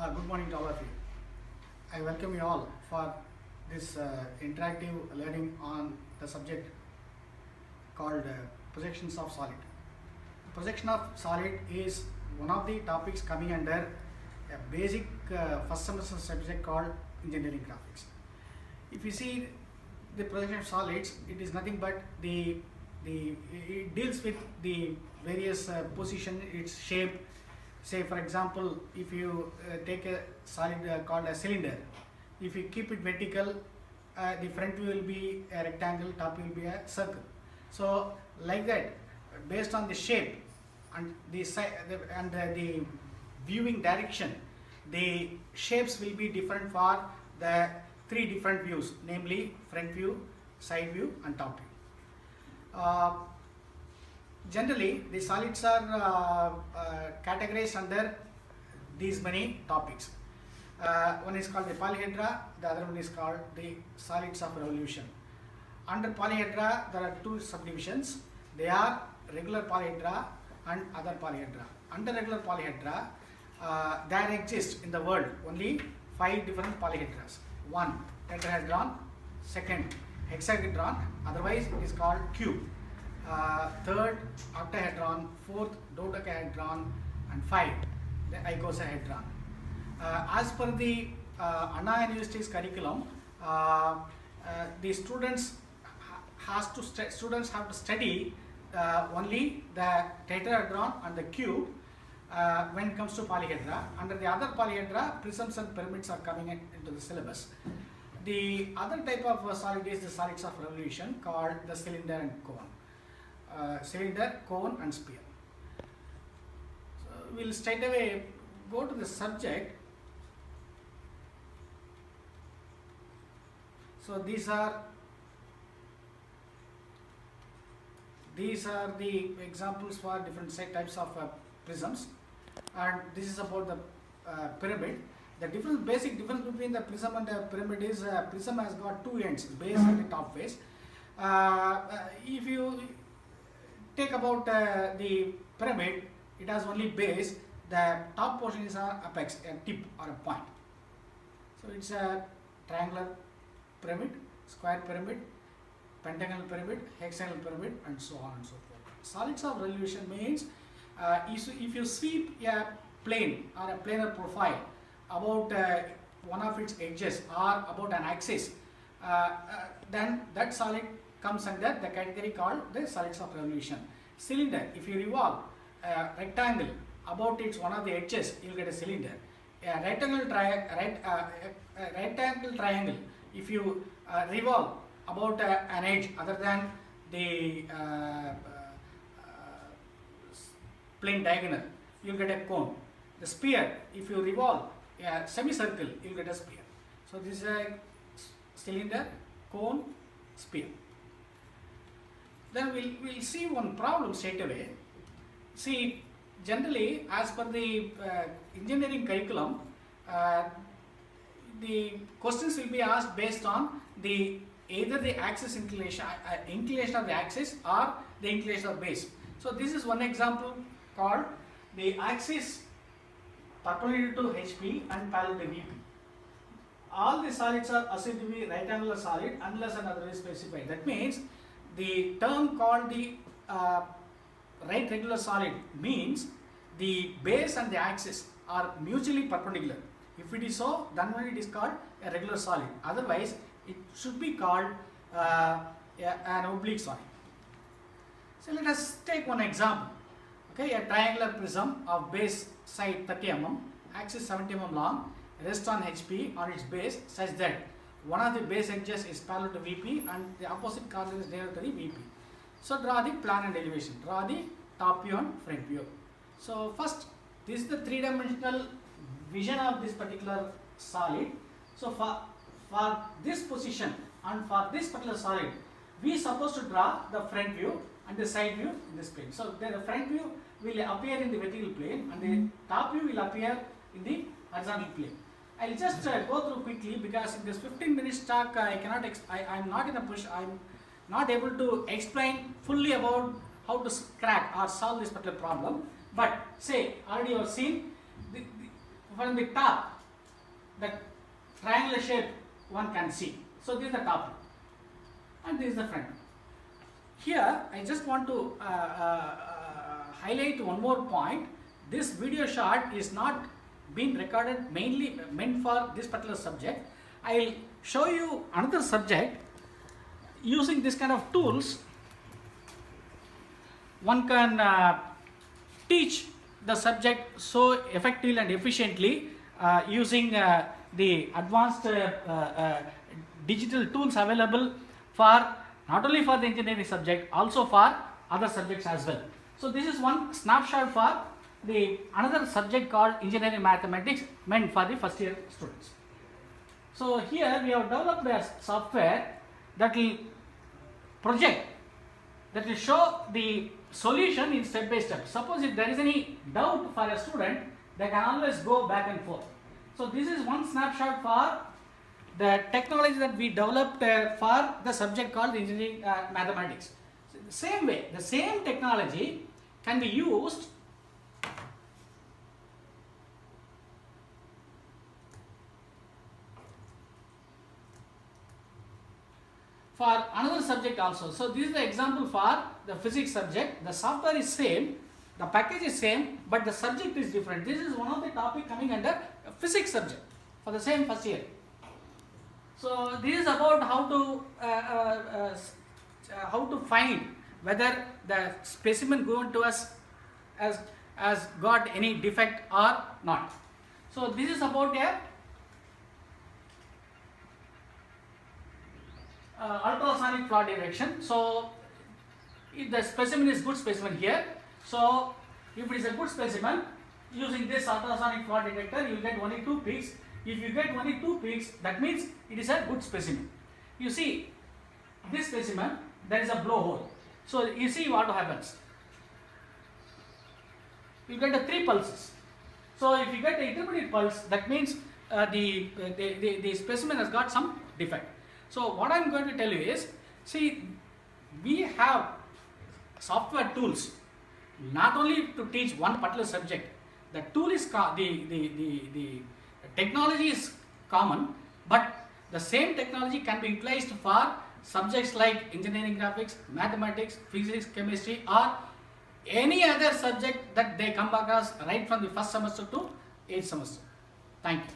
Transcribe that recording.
Good morning to all of you. I welcome you all for this interactive learning on the subject called projections of solid. Projection of solid is one of the topics coming under a basic first semester subject called engineering graphics. If you see the projection of solids, it is nothing but it deals with the various position, its shape. Say for example, if you take a solid called a cylinder, if you keep it vertical, the front view will be a rectangle, top will be a circle. So like that, based on the shape and the viewing direction, the shapes will be different for the three different views, namely front view, side view and top view. Generally, the solids are categorized under these many topics. One is called the polyhedra, the other one is called the solids of revolution. Under polyhedra, there are two subdivisions. They are regular polyhedra and other polyhedra. Under regular polyhedra, there exist in the world only 5 different polyhedras. One, tetrahedron. Second, hexahedron, otherwise it is called cube. Third, octahedron. Fourth, dodecahedron. And 5, the icosahedron. As per the Anna University's curriculum, the students have to study only the tetrahedron and the cube when it comes to polyhedra. Under the other polyhedra, prisms and pyramids are coming into the syllabus. The other type of solid is the solids of revolution called the cylinder and cone. Cylinder, cone and sphere. So we'll straight away go to the subject. So these are the examples for different types of prisms, and this is about the pyramid. The basic difference between the prism and the pyramid is prism has got two ends, base and the top face. If you take about the pyramid, it has only base. The top portion is an apex, a tip or a point. So it's a triangular pyramid, square pyramid, pentagonal pyramid, hexagonal pyramid, and so on and so forth. Solids of revolution means if you sweep a plane or a planar profile about one of its edges or about an axis, then that solid comes under the category called the solids of revolution. Cylinder, if you revolve a rectangle about its one of the edges, you will get a cylinder. A rectangle triangle, if you revolve about an edge other than the plane diagonal, you will get a cone. The sphere, if you revolve a semicircle, you will get a sphere. So this is a cylinder, cone, sphere. Then we'll see one problem straight away. See, generally, as per the engineering curriculum, the questions will be asked based on either the axis inclination of the axis or the inclination of base. So this is one example called the axis perpendicular to HP and parallel to VP. All the solids are assumed to be right angular solid unless and otherwise specified. That means the term called the right regular solid means the base and the axis are mutually perpendicular. If it is so, then only it is called a regular solid. Otherwise, it should be called an oblique solid. So let us take one example. Okay, a triangular prism of base side 30 mm, axis 70 mm long, rests on HP on its base such that one of the base edges is parallel to VP and the opposite corner is near to the VP. So draw the plan and elevation. Draw the top view and front view. So first, this is the three-dimensional vision of this particular solid. So for this position and for this particular solid, we are supposed to draw the front view and the side view in this plane. So the front view will appear in the vertical plane and the top view will appear in the horizontal plane. I will just go through quickly because in this 15 minutes talk I am not in a push. I am not able to explain fully about how to crack or solve this particular problem. But say already you have seen from the top, the triangular shape one can see. So this is the top view, and this is the front view. Here I just want to highlight one more point. This video shot is not being recorded mainly meant for this particular subject. I will show you another subject using this kind of tools. One can teach the subject so effectively and efficiently using the advanced digital tools available for not only for the engineering subject, also for other subjects as well. So this is one snapshot for the another subject called engineering mathematics, meant for the first year students. So here we have developed a software that will project, that will show the solution in step by step. Suppose if there is any doubt for a student, they can always go back and forth. So this is one snapshot for the technology that we developed for the subject called engineering mathematics. So the same way, the same technology can be used for another subject also. So this is the example for the physics subject. The software is same, the package is same, but the subject is different. This is one of the topic coming under physics subject for the same first year. So this is about how to find whether the specimen given to us has got any defect or not. So this is about a ultrasonic flaw detection. So if the specimen is good specimen here, so if it is a good specimen, using this ultrasonic flaw detector you will get only 2 peaks. If you get only 2 peaks, that means it is a good specimen. You see this specimen, there is a blowhole. So you see what happens. You get the 3 pulses. So if you get the intermediate pulse, that means the specimen has got some defect. So what I am going to tell you is, see, we have software tools not only to teach one particular subject. The tool is the technology is common, but the same technology can be utilized for subjects like engineering graphics, mathematics, physics, chemistry, or any other subject that they come across right from the first semester to 8th semester. Thank you.